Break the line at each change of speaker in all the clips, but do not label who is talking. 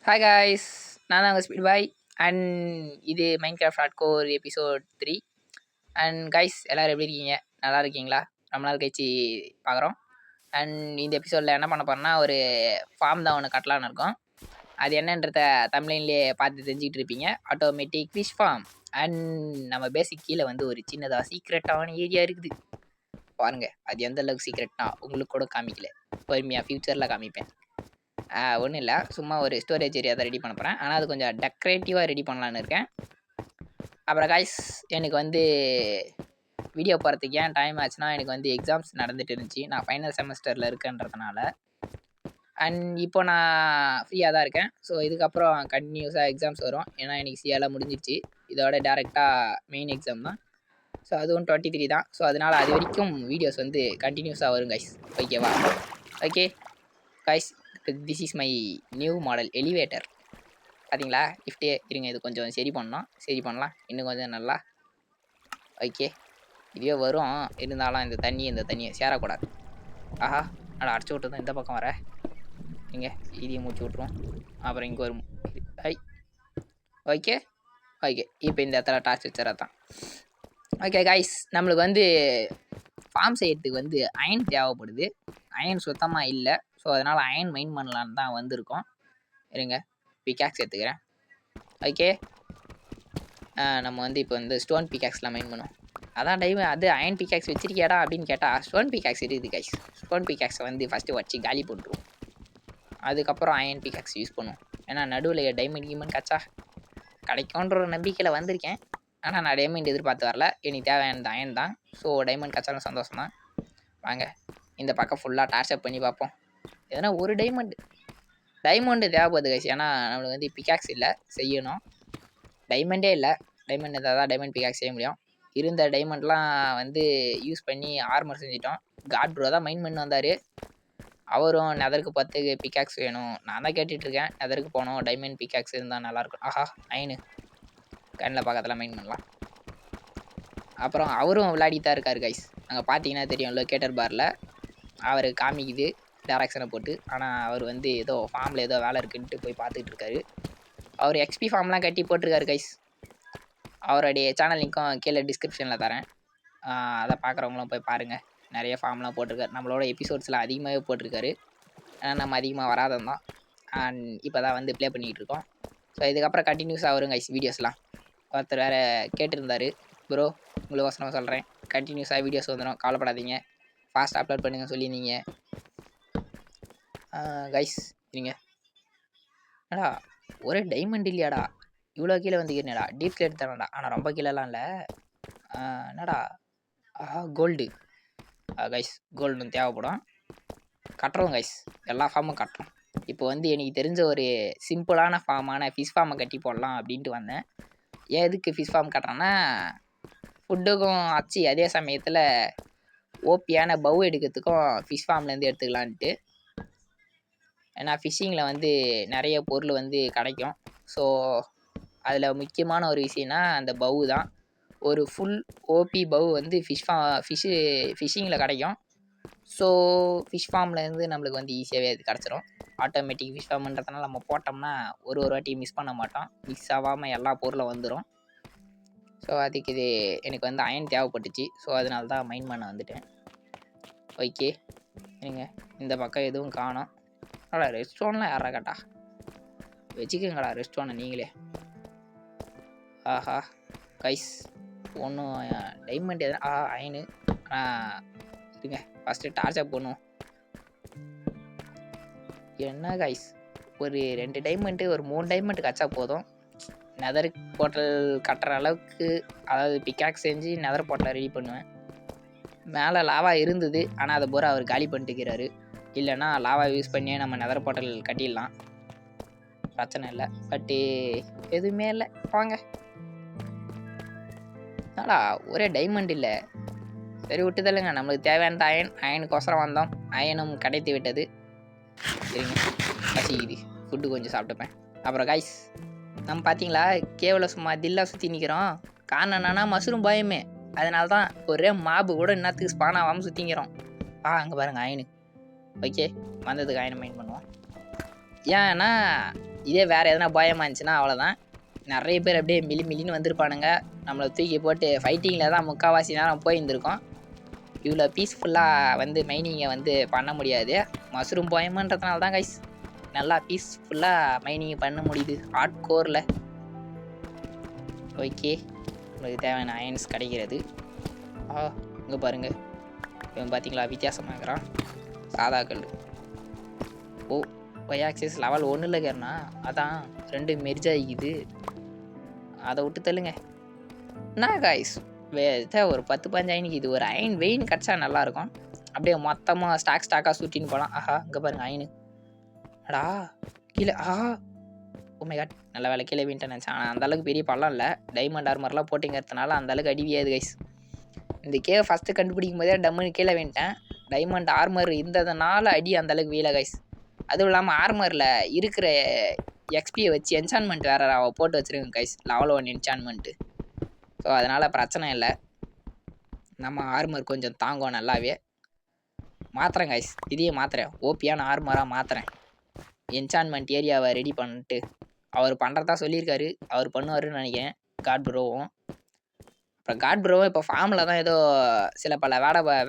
Hi guys, நான் தான் உங்கள் ஸ்பீட் பாய். அண்ட் இது Minecraft hardcore episode 3. And guys, எல்லோரும் எப்படி இருக்கீங்க? நல்லா இருக்கீங்களா? ரொம்ப நாள் கழிச்சு பார்க்குறோம். அண்ட் இந்த எபிசோடில் என்ன பண்ண போகிறோன்னா, ஒரு ஃபார்ம் தான் ஒன்று கட்டலான்னு இருக்கோம். அது என்னன்றத தமிழ்லேயே பார்த்து தெரிஞ்சுக்கிட்டு இருப்பீங்க. Automatic fish form. அண்ட் நம்ம பேசிக் கீழே வந்து ஒரு சின்னதாக சீக்ரெட்டான ஏரியா இருக்குது பாருங்கள். அது எந்த அளவுக்கு சீக்ரெட்னா உங்களுக்கு கூட காமிக்கல, பொறுமையாக ஃப்யூச்சரில் காமிப்பேன். ஒன்றும் இல்லை, சும்மா ஒரு ஸ்டோரேஜ் ஏரியா தான் ரெடி பண்ண போகிறேன். ஆனால் அது கொஞ்சம் டெக்கரேட்டிவாக ரெடி பண்ணலான்னு இருக்கேன். அப்புறம் காய்ஸ், எனக்கு வந்து வீடியோ போகிறதுக்கு ஏன் டைம் ஆச்சுன்னா, எனக்கு வந்து எக்ஸாம்ஸ் நடந்துகிட்டு இருந்துச்சு. நான் ஃபைனல் செமஸ்டரில் இருக்கேன்றதுனால. அண்ட் இப்போ நான் ஃப்ரீயாக தான் இருக்கேன். ஸோ இதுக்கப்புறம் கண்டினியூஸாக எக்ஸாம்ஸ் வரும். ஏன்னா எனக்கு சியாலாம் முடிஞ்சிடுச்சு. இதோட டேரெக்டாக மெயின் எக்ஸாம் தான். ஸோ அதுவும் 23 தான். ஸோ அதனால் அது வரைக்கும் வீடியோஸ் வந்து கண்டினியூஸாக வரும் கைஸ். ஓகேவா? Okay guys, this is my new model elevator. பார்த்தீங்களா? லிஃப்ட்டே இருங்க, இது கொஞ்சம் சரி பண்ணலாம் இன்னும் கொஞ்சம் நல்லா. ஓகே, இதுவே வரும். இருந்தாலும் இந்த தண்ணியை சேரக்கூடாது. ஆஹா, நல்லா அடைச்சி விட்டு தான் இந்த பக்கம் வர. இங்கே இதையும் மூச்சு விட்ருவோம். அப்புறம் இங்கே ஒரு ஐ ஓகே இப்போ இந்த இடத்துல டார்ச் வச்சுறதான். ஓகே காய்ஸ், நம்மளுக்கு வந்து ஃபார்ம் செய்யறதுக்கு வந்து அயன் தேவைப்படுது. அயன் சுத்தமாக இல்லை. ஸோ அதனால் அயன் மைன் பண்ணலான்னு தான் வந்திருக்கோம். இருங்க, பிகாக்ஸ் எடுத்துக்கிறேன். ஓகே, நம்ம வந்து இப்போ வந்து ஸ்டோன் பிகாக்ஸ்லாம் மைன் பண்ணுவோம். அதான் அது அயன் பிகாக்ஸ் வச்சிருக்கியாடா அப்படின்னு கேட்டால் ஸ்டோன் பிகாக்ஸ் இருக்குது கைஸ். ஸ்டோன் பிகாக்ஸை வந்து ஃபஸ்ட்டு வச்சு காலி போட்டுருவோம். அதுக்கப்புறம் அயன் பிகாக்ஸ் யூஸ் பண்ணுவோம். ஏன்னா நடுவில் டைமண்ட் கச்சா கிடைக்கும்ன்ற ஒரு நம்பிக்கையில் வந்திருக்கேன். ஆனால் நான் டைமண்ட் எதிர்பார்த்து வரல. எனக்கு தேவையானது அயன் தான். ஸோ டைமண்ட் கச்சாலும் சந்தோஷம் தான். வாங்க இந்த பக்கம் ஃபுல்லாக டார்ச்சப் பண்ணி பார்ப்போம். எதனா ஒரு டைமண்டு தேவைப்படுது கைஸ். ஏன்னா நம்மளுக்கு வந்து பிகாக்ஸ் இல்லை, செய்யணும். டைமண்டே இல்லை. டைமண்ட் இருந்தால் தான் டைமண்ட் பிகாக்ஸ் செய்ய முடியும். இருந்த டைமண்ட்லாம் வந்து யூஸ் பண்ணி ஆர்மர் செஞ்சிட்டோம். காட் ப்ரோ தான் மைன் பண்ணி வந்தார். அவரும் நெதருக்கு 10 பிகாக்ஸ் வேணும். நான் தான் கேட்டுட்ருக்கேன், நெதருக்கு போகணும், டைமண்ட் பிகாக்ஸ் இருந்தால் நல்லாயிருக்கும். ஆஹா, அயனு கண்ணில் பக்கத்தில் மைன் பண்ணலாம். அப்புறம் அவரும் விளையாடிட்டு தான் இருக்கார் கைஸ். அங்கே பார்த்தீங்கன்னா தெரியும், லொக்கேட்டர் பாரில் அவர் காமிக்குது டேரக்ஷனை போட்டு. ஆனால் அவர் வந்து ஏதோ ஃபார்மில் ஏதோ வேலை இருக்குன்ட்டு போய் பார்த்துட்டு இருக்காரு. அவர் எக்ஸ்பி ஃபார்ம்லாம் கட்டி போட்டிருக்காரு கைஸ். அவருடைய சேனல் லிங்க்கும் கீழே டிஸ்கிரிப்ஷனில் தரேன். அதை பார்க்குறவங்களும் போய் பாருங்கள். நிறைய ஃபார்ம்லாம் போட்டிருக்காரு. நம்மளோட எபிசோட்ஸ்லாம் அதிகமாகவே போட்டிருக்காரு. ஆனால் நம்ம அதிகமாக வராதம் தான். அண்ட் இப்போ தான் வந்து ப்ளே பண்ணிக்கிட்டு இருக்கோம். ஸோ இதுக்கப்புறம் கண்டினியூஸாக வரும் கைஸ் வீடியோஸ்லாம். ஒருத்தர் வேறு கேட்டிருந்தார், ப்ரோ உங்களுக்கு வசனமாக சொல்கிறேன், கண்டினியூஸாக வீடியோஸ் வந்துடும், கவலைப்படாதீங்க, ஃபாஸ்ட் அப்லோட் பண்ணுங்க சொல்லியிருந்தீங்க கைஸ். இருங்க, என்னடா ஒரே டைமண்ட் இல்லையாடா, இவ்வளோ கீழே வந்துக்கிறேடா. டீப் ஸ்லேட் தானடா, ஆனால் ரொம்ப கீழேலாம் இல்லை. என்னடா, கோல்டு கைஸ், கோல்டு தேவைப்படும். கட்டுறோம் கைஸ், எல்லா ஃபார்மும் கட்டுறோம். இப்போ வந்து எனக்கு தெரிஞ்ச ஒரு சிம்பிளான ஃபார்மான ஃபிஷ் ஃபார்மை கட்டி போடலாம் அப்படின்ட்டு வந்தேன். ஏன் எதுக்கு ஃபிஷ் ஃபார்ம் கட்டுறேன்னா, ஃபுட்டுக்கும் ஆச்சு, அதே சமயத்தில் ஓபியான பவு எடுக்கிறதுக்கும் ஃபிஷ் ஃபார்ம்லேருந்து எடுத்துக்கலான்ட்டு. ஏன்னா ஃபிஷ்ஷிங்கில் வந்து நிறைய பொருள் வந்து கிடைக்கும். ஸோ அதில் முக்கியமான ஒரு விஷயம்னா அந்த பவு தான். ஒரு ஃபுல் ஓபி பவு வந்து ஃபிஷ்ஷிங்கில் கிடைக்கும். ஸோ ஃபிஷ் ஃபார்ம்லேருந்து நம்மளுக்கு வந்து ஈஸியாகவே அது கிடச்சிரும். ஆட்டோமேட்டிக் ஃபிஷ் ஃபார்ம்ன்றதுனால நம்ம போட்டோம்னா ஒரு வாட்டி மிஸ் பண்ண மாட்டோம். மிஸ் ஆகாமல் எல்லா பொருளும் வந்துடும். ஸோ அதுக்கு இது எனக்கு வந்து அயன் தேவைப்பட்டுச்சு. ஸோ அதனால தான் மைன் பண்ண வந்துட்டேன். ஓகே, இருங்க, இந்த பக்கம் எதுவும் காணோம். ரெஸ்ட் ஸ்டோன்லாம் யாரா கேட்டா, வச்சுக்கோங்கடா ரெஸ்ட் ஸ்டோனை நீங்களே. ஆஹா கைஸ், ஒன்றும் டைமண்ட் எதுனா அயனு. இருங்க, ஃபஸ்ட்டு டார்ச்சப் பண்ணுவோம். என்ன கைஸ், ஒரு 2 டைமண்ட்டு ஒரு 3 டைமண்ட் கச்சா போதும். நெதர் போர்ட்டல் கட்டுற அளவுக்கு, அதாவது பிக்காக்ஸ் செஞ்சு நெதர் போர்ட்டலை ரெடி பண்ணுவேன். மேலே லாவா இருந்தது, ஆனால் அதை பூரா அவர் காலி பண்ணிட்டுக்கிறாரு. இல்லைன்னா லாவா யூஸ் பண்ணியே நம்ம நெதர் போர்ட்டல் கட்டிடலாம், பிரச்சனை இல்லை. பட்டு எதுவுமே இல்லை. வாங்க, என்னடா ஒரே டைமண்ட் இல்லை. சரி விட்டுதல்லுங்க, நம்மளுக்கு தேவையான அயனுக்கோசரம் வந்தோம். அயனும் கிடைத்து விட்டது. சரிங்க, பசிக்குது, ஃபுட்டு கொஞ்சம் சாப்பிட்டுப்பேன். அப்புறம் கைஸ், நம்ம பார்த்தீங்களா கேவில் சும்மா தில்லாக சுற்றி நிற்கிறோம். காரணம் என்னன்னா மஷ்ரூம் பயமே. அதனால தான் ஒரே மாபு கூட என்னத்துக்கு ஸ்பான் ஆகாமல் சுற்றிங்கிறோம். அங்கே பாருங்கள் அயனு. ஓகே, வந்ததுக்கு அயனை மைண்ட் பண்ணுவோம். ஏன்னா இதே வேறு எதனா பயமாக இருந்துச்சுன்னா அவ்வளோதான். நிறைய பேர் அப்படியே மில்லின்னு வந்திருப்பானுங்க. நம்மளை தூக்கி போட்டு ஃபைட்டிங்கில் தான் முக்கால்வாசி நேரம் போயிருந்துருக்கோம். இவ்வளோ பீஸ்ஃபுல்லாக வந்து மைனிங்கை வந்து பண்ண முடியாது. மஷ்ரூம் பயமுன்றதுனால தான் கைஸ் நல்லா பீஸ்ஃபுல்லாக மைனிங் பண்ண முடியுது ஹார்ட் கோரில். ஓகே, உங்களுக்கு தேவையான அயன்ஸ் கிடைக்கிறது. இங்கே பாருங்கள், இவன் பார்த்தீங்களா வித்தியாசமாக இருக்கிறான். சாதா கல். ஒய் ஆக்சிஸ் லெவல் 1 இருக்கிறனா, அதான் 2 மெர்ஜ் ஆகிக்குது. அதை விட்டு தள்ளுங்க. என்ன காய்ஸ் ஒரு 10-15 அயனுக்கு இது ஒரு அயன் வெயின் கிடச்சா நல்லாயிருக்கும். அப்படியே மொத்தமாக ஸ்டாக்காக சுட்டின்னு போகலாம். இங்கே பாருங்கள் அயனு. அடா கீழே ஓமை காட், நல்ல வேலை கீழே வீண்ட்டேன் நினச்சேன். ஆனால் அந்தளவுக்கு பெரிய பள்ளம் இல்லை. டைமண்ட் ஆர்மர்லாம் போட்டிங்கிறதுனால அந்தளவுக்கு அடிவியாது கைஸ். இந்த கேவை ஃபஸ்ட்டு கண்டுபிடிக்கும் போதே டம்முன்னு கீழே வீண்ட்டேன். டைமண்ட் ஆர்மர் இருந்ததுனால அடி அந்தளவுக்கு வீல கைஸ். அதுவும் இல்லாமல் ஆர்மரில் இருக்கிற எக்ஸ்பியை வச்சு என்சான்மெண்ட் வேறு போட்டு வச்சுருக்கேன் கைஸ். லெவல் 1 என்சான்மெண்ட்டு. ஸோ அதனால் பிரச்சனை இல்லை. நம்ம ஆர்மர் கொஞ்சம் தாங்கும் நல்லாவே. மாற்றுறேன் கைஸ், இதையே மாற்றுறேன். ஓபியான ஆர்மராக மாற்றுறேன். என்சான்மெண்ட் ஏரியாவை ரெடி பண்ணிட்டு அவர் பண்ணுறதா சொல்லியிருக்காரு. அவர் பண்ணுவாருன்னு நினைக்கிறேன். காட் ப்ரோவும் அப்புறம் காட் ப்ரோவும் இப்போ ஃபார்மில் தான் ஏதோ சில பல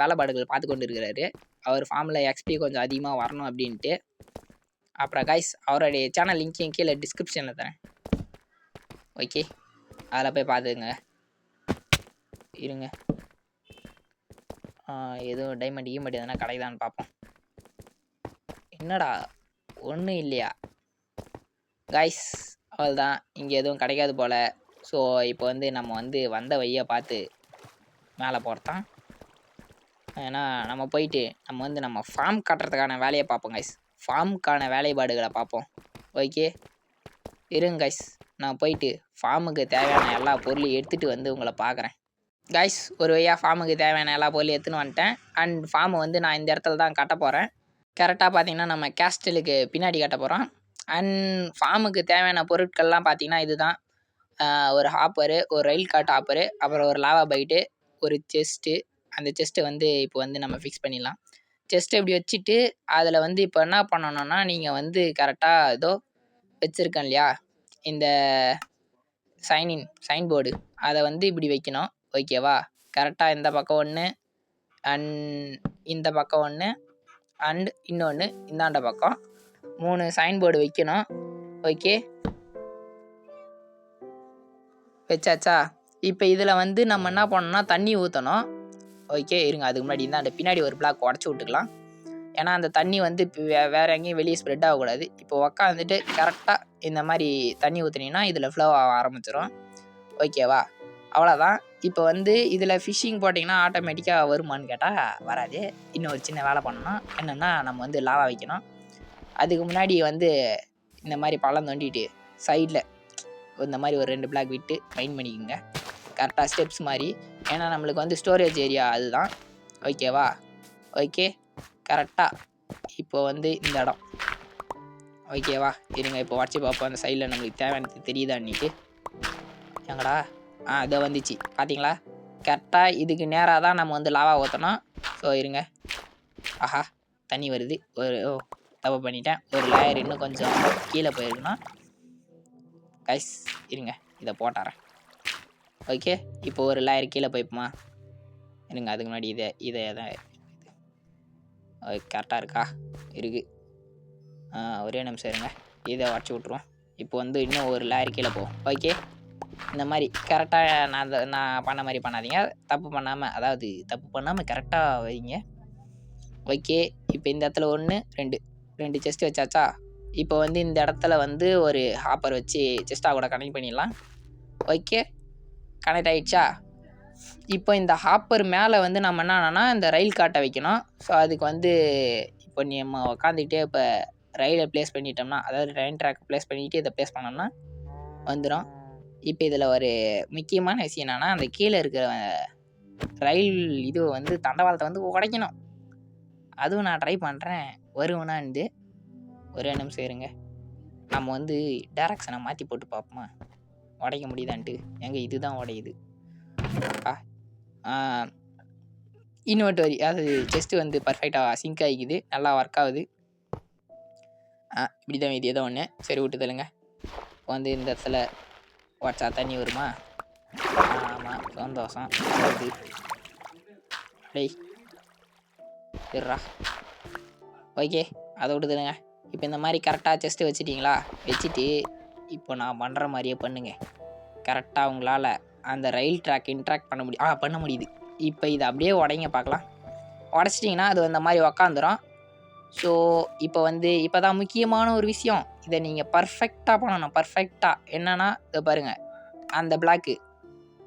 வேலைப்பாடுகள் பார்த்து கொண்டு இருக்கிறாரு. அவர் ஃபார்மில் எக்ஸ்பி கொஞ்சம் அதிகமாக வரணும் அப்படின்ட்டு. அப்புறம் கைஸ் அவருடைய சேனல் லிங்க்கையும் கீழே டிஸ்கிரிப்ஷனில் தரேன். ஓகே, அதில் போய் பார்த்துங்க. இருங்க, எதுவும் டைமண்ட் ஈமண்ட் எதனா கிடைக்குதான்னு பார்ப்போம். என்னடா ஒன்றும் இல்லையா கைஸ்? அவ்வளோதான், இங்கே எதுவும் கிடைக்காது போல். ஸோ இப்போ வந்து நம்ம வந்து வந்த வழியை பார்த்து மேலே போகிறதான். ஏன்னா நம்ம போயிட்டு நம்ம ஃபார்ம் கட்டுறதுக்கான வேலையை பார்ப்போம் கைஸ். ஃபார்முக்கான வேலைப்பாடுகளை பார்ப்போம். ஓகே இருங்க கைஸ், நான் போயிட்டு ஃபார்முக்கு தேவையான எல்லா பொருளையும் எடுத்துகிட்டு வந்து உங்களை பார்க்குறேன். கைஸ் ஒரு வழியாக ஃபார்முக்கு தேவையான எல்லா பொருளையும் எடுத்துன்னு வந்துட்டேன். அண்ட் ஃபார்மை வந்து நான் இந்த இடத்துல தான் கட்ட போகிறேன். கரெக்டாக பார்த்தீங்கன்னா நம்ம கேஸ்டலுக்கு பின்னாடி கட்ட போகிறோம். அண்ட் ஃபார்முக்கு தேவையான பொருட்கள்லாம் பார்த்தீங்கன்னா இதுதான். ஒரு ஹாப்பரு, ஒரு ரயில் காட் ஹாப்பரு, அப்புறம் ஒரு லாவா பைட்டு, ஒரு செஸ்ட்டு. அந்த செஸ்ட்டை வந்து இப்போ வந்து நம்ம ஃபிக்ஸ் பண்ணிடலாம். செஸ்ட்டை இப்படி வச்சுட்டு அதில் வந்து இப்போ என்ன பண்ணணும்னா, நீங்கள் வந்து கரெக்டாக ஏதோ வச்சுருக்கேன் இல்லையா இந்த சைன் போர்டு, அதை வந்து இப்படி வைக்கணும். ஓகேவா? கரெக்டாக இந்த பக்கம் ஒன்று அண்ட் இந்த பக்கம் ஒன்று அண்ட் இன்னொன்று இந்தாண்ட பக்கம் 3 சைன் போர்டு வைக்கணும். ஓகே வச்சாச்சா? இப்போ இதில் வந்து நம்ம என்ன பண்ணணும்னா தண்ணி ஊற்றணும். ஓகே இருங்க, அதுக்கு முன்னாடி இந்தாண்ட பின்னாடி ஒரு பிளாக் உடச்சி விட்டுக்கலாம். ஏன்னா அந்த தண்ணி வந்து இப்போ வேறு எங்கேயும் வெளியே ஸ்ப்ரெட் ஆகக்கூடாது. இப்போ உக்காந்துட்டு கரெக்டாக இந்த மாதிரி தண்ணி ஊற்றுனீங்கன்னா இதில் ஃப்ளோ ஆக ஆரம்பிச்சிடும். ஓகேவா? அவ்வளோதான். இப்போ வந்து இதில் ஃபிஷ்ஷிங் போட்டிங்கன்னா ஆட்டோமேட்டிக்காக வருமானு கேட்டால் வராது. இன்னும் ஒரு சின்ன வேலை பண்ணணும். என்னென்னா நம்ம வந்து லாவா வைக்கணும். அதுக்கு முன்னாடி வந்து இந்த மாதிரி பள்ளம் தோண்டிட்டு சைடில் இந்த மாதிரி ஒரு 2 பிளாக் விட்டு மைன் பண்ணிக்கோங்க. கரெக்டாக ஸ்டெப்ஸ் மாதிரி. ஏன்னா நம்மளுக்கு வந்து ஸ்டோரேஜ் ஏரியா அதுதான். ஓகேவா? ஓகே கரெக்டாக இப்போ வந்து இந்த இடம். ஓகேவா? இருங்க இப்போ உடச்சி பார்ப்போம். அந்த சைடில் நம்மளுக்கு தேவையானது தெரியுதா இன்றைக்கி? எங்கடா? இதோ வந்துச்சு பார்த்தீங்களா? கரெக்டாக இதுக்கு நேராக தான் நம்ம வந்து லாவா ஊற்றணும். ஸோ இருங்க. ஆஹா தண்ணி வருது. தப்பு பண்ணிட்டேன். ஒரு லேயர் இன்னும் கொஞ்சம் கீழே போயிருக்கணும். கைஸ் இருங்க இதை போட்டாரேன். ஓகே இப்போ ஒரு லேயர் கீழே போய்ப்போமா? இருங்க அதுக்கு முன்னாடி இதை எதாவது கரெக்டாக இருக்கா? இருக்குது. ஒரே நிமிஷம் இருங்க, இதை உடச்சி விட்ருவோம். இப்போ வந்து இன்னும் ஒரு லேயர் கீழே போகும். ஓகே இந்த மாதிரி கரெக்டாக நான் பண்ண மாதிரி பண்ணாதீங்க. தப்பு பண்ணாமல் கரெக்டாக வைங்க. ஓகே இப்போ இந்த இடத்துல 1 2 செஸ்ட் வச்சாச்சா? இப்போ வந்து இந்த இடத்துல வந்து ஒரு ஹாப்பர் வச்சு செஸ்ட்டாக கூட கனெக்ட் பண்ணிடலாம். ஓகே கனெக்ட் ஆகிடுச்சா? இப்போ இந்த ஹாப்பர் மேலே வந்து நம்ம என்னன்னா இந்த ரயில் காட்டை வைக்கணும். ஸோ அதுக்கு வந்து இப்போ நம்ம உக்காந்துக்கிட்டே இப்போ ரயிலை ப்ளேஸ் பண்ணிட்டோம்னா, அதாவது ட்ரெயின் ட்ராக் ப்ளேஸ் பண்ணிவிட்டு இதை ப்ளேஸ் பண்ணோம்னா வந்துடும். இப்போ இதில் ஒரு முக்கியமான விஷயம் என்னென்னா, அந்த கீழே இருக்கிற ரயில் இது வந்து தண்டவாளத்தை வந்து உடைக்கணும். அதுவும் நான் ட்ரை பண்ணுறேன். வருவேனான்னு ஒரே நிமிஷம் இருங்க. நம்ம வந்து டேரக்ஷனை மாற்றி போட்டு பார்ப்போமா உடைக்க முடியுதான்ட்டு. எங்கே இதுதான் உடையுது. இன்னொரு வரி, அது செஸ்ட்டு வந்து பர்ஃபெக்டாக சிங்க் ஆகிக்குது, நல்லா ஒர்க் ஆகுது. இப்படி தான் இது ஏதோ ஒன்று. சரி விட்டு தள்ளுங்க. இப்போ வந்து இந்த இடத்துல உடச்சா தண்ணி வருமா? ஆமாம், சந்தோஷம். வருது. டேய் இருடா. ஓகே, அதை விட்டு தள்ளுங்க. இப்போ இந்த மாதிரி கரெக்டாக செஸ்ட்டு வச்சுட்டிங்களா? வச்சுட்டு இப்போ நான் பண்ணுற மாதிரியே பண்ணுங்க. கரெக்டாக உங்களால் அந்த ரயில் ட்ராக் இன்ட்ராக்ட் பண்ண முடியும். பண்ண முடியுது. இப்போ இதை அப்படியே உடைங்க பார்க்கலாம். உடச்சிட்டிங்கன்னா அது அந்த மாதிரி உக்காந்துரும். ஸோ இப்போ வந்து இப்போ தான் முக்கியமான ஒரு விஷயம். இதை நீங்கள் பர்ஃபெக்டாக பண்ணணும். பர்ஃபெக்டாக என்னென்னா இதை பாருங்கள்,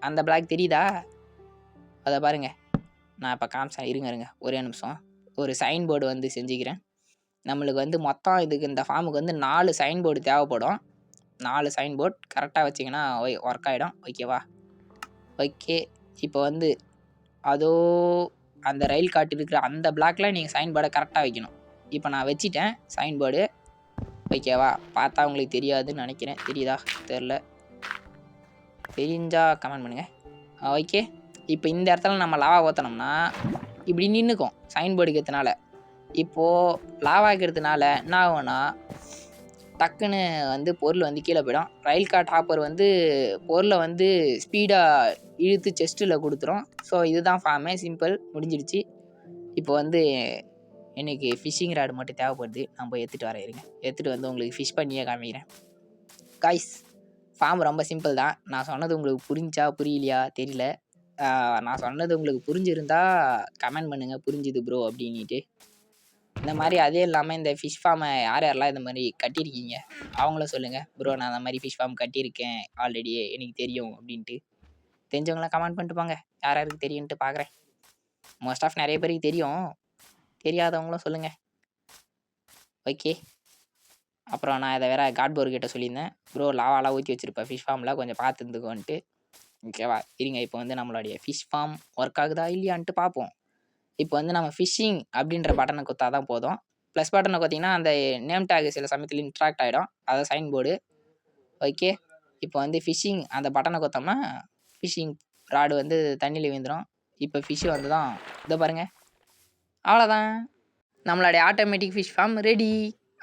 அந்த பிளாக் தெரியுதா? அதை பாருங்கள், நான் இப்போ காமிச்சேன். இருங்க ஒரே நிமிஷம். ஒரு சைன் போர்டு வந்து செஞ்சுக்கிறேன். நம்மளுக்கு வந்து மொத்தம் இதுக்கு இந்த ஃபார்முக்கு வந்து 4 சைன் போர்டு தேவைப்படும். 4 சைன் போர்ட் கரெக்டாக வச்சிங்கன்னா ஒர்க் ஆகிடும். ஓகேவா? ஓகே, இப்போ வந்து அதோ அந்த ரயில் காட்டு இருக்கிற அந்த பிளாக்ல நீங்கள் சைன் போர்டை கரெக்டாக வைக்கணும். இப்போ நான் வச்சிட்டேன் சைன் போர்டு. ஓகேவா? பார்த்தா உங்களுக்கு தெரியாதுன்னு நினைக்கிறேன். தெரியுதா? தெரில. தெரிஞ்சால் கமெண்ட் பண்ணுங்கள். ஓகே, இப்போ இந்த இடத்துல நம்ம லாவா ஊற்றினோம்னா இப்படி நின்றுக்கும் சைன் போர்டுக்கு ஏற்றனால. இப்போது லாவா வைக்கிறதுனால என்ன ஆகும்னா டக்குன்னு வந்து பொருள் வந்து கீழே போயிடும். ரயில் கார் டாப்பர் வந்து பொருளை வந்து ஸ்பீடாக இழுத்து செஸ்ட்டில் கொடுத்துரும். ஸோ இதுதான் ஃபார்மே. சிம்பிள், முடிஞ்சிடுச்சு. இப்போ வந்து எனக்கு ஃபிஷ்ஷிங் ராடு மட்டும் தேவைப்படுது. நான் போய் எடுத்துகிட்டு வரேன். இருங்க, எடுத்துகிட்டு வந்து உங்களுக்கு ஃபிஷ் பண்ணியே காமிக்கிறேன். காய்ஸ், ஃபார்ம் ரொம்ப சிம்பிள் தான். நான் சொன்னது உங்களுக்கு புரிஞ்சா புரியலையா தெரியல. நான் சொன்னது உங்களுக்கு புரிஞ்சிருந்தா கமெண்ட் பண்ணுங்கள், புரிஞ்சுது ப்ரோ அப்படின்ட்டு. இந்த மாதிரி அதே இல்லாமல் இந்த ஃபிஷ் ஃபார்மை யாரெல்லாம் இந்த மாதிரி கட்டியிருக்கீங்க அவங்களும் சொல்லுங்கள். ப்ரோ நான் அந்த மாதிரி ஃபிஷ் ஃபார்ம் கட்டியிருக்கேன் ஆல்ரெடி, எனக்கு தெரியும் அப்படின்ட்டு. தெரிஞ்சவங்களாம் கமெண்ட் பண்ணிட்டு போங்க. யாருக்கு தெரியும்ன்ட்டு பார்க்குறேன். மோஸ்ட் ஆஃப் நிறைய பேருக்கு தெரியும், தெரியாதவங்களும் சொல்லுங்கள். ஓகே, அப்புறம் நான் இதை வேறு காட்போர் கிட்ட சொல்லியிருந்தேன். ப்ரோ லாவாலாம் ஊற்றி வச்சுருப்பேன் ஃபிஷ் ஃபார்மில், கொஞ்சம் பார்த்து இருந்துக்கோன்ட்டு. ஓகேவா? இருங்க, இப்போ வந்து நம்மளுடைய ஃபிஷ் ஃபார்ம் ஒர்க் ஆகுதா இல்லையான்ட்டு பார்ப்போம். இப்போ வந்து நம்ம ஃபிஷ்ஷிங் அப்படின்ற பட்டனை கொடுத்தா தான் போதும். ப்ளஸ் பட்டனை பார்த்தீங்கன்னா அந்த நேம் டேக் சில சமயத்தில் இன்ட்ராக்ட் ஆகிடும். அதை சைன் போர்டு. ஓகே, இப்போ வந்து ஃபிஷ்ஷிங் அந்த பட்டனை கொடுத்தோம்னா ஃபிஷ்ஷிங் ராடு வந்து தண்ணியில் விழுந்துடும். இப்போ ஃபிஷ்ஷு வந்து தான் இதை பாருங்கள். அவ்வளோதான், நம்மளுடைய ஆட்டோமேட்டிக் ஃபிஷ் ஃபார்ம் ரெடி.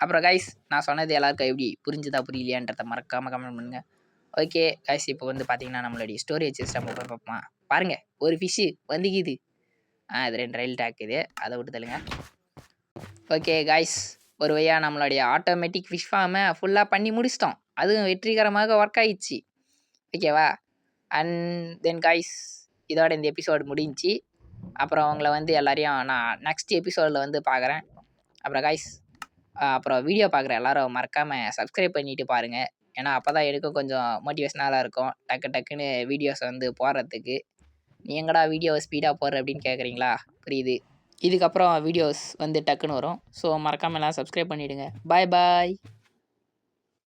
அப்புறம் கைஸ், நான் சொன்னது எல்லாருக்கும் எப்படி புரிஞ்சுதா புரியலையான்றதை மறக்காமல் கமெண்ட் பண்ணுங்கள். ஓகே கைஸ், இப்போ வந்து பார்த்தீங்கன்னா நம்மளுடைய ஸ்டோரேஜ் சிஸ்டம் பார்ப்போமா? பாருங்கள், ஒரு ஃபிஷ்ஷு வந்துக்குது. இது 2 ரயில் டேக் இது, அதை விட்டு தள்ளுங்க. ஓகே கைஸ், ஒரு வழியாக நம்மளுடைய ஆட்டோமேட்டிக் ஃபிஷ் ஃபார்மை ஃபுல்லாக பண்ணி முடிச்சிட்டோம். அதுவும் வெற்றிகரமாக ஒர்க் ஆகிடுச்சு. ஓகேவா? அண்ட் தென் கைஸ், இதோட இந்த எபிசோடு முடிஞ்சிச்சு. அப்புறம் உங்களை வந்து எல்லாரையும் நான் நெக்ஸ்ட் எபிசோடில் வந்து பார்க்குறேன். அப்புறம் கைஸ், அப்புறம் வீடியோ பார்க்குற எல்லோரும் மறக்காமல் சப்ஸ்கிரைப் பண்ணிவிட்டு பாருங்கள். ஏன்னா அப்போ தான் எனக்கும் கொஞ்சம் மோட்டிவேஷனலாக இருக்கும் டக்குன்னு வீடியோஸை வந்து போடுறதுக்கு. நீ எங்கடா வீடியோவை ஸ்பீடாக போடுற அப்படின்னு கேட்குறீங்களா? புரியுது. இதுக்கப்புறம் வீடியோஸ் வந்து டக்குன்னு வரும். ஸோ மறக்காமல் எல்லாம் சப்ஸ்கிரைப் பண்ணிவிடுங்க. பாய் பாய்.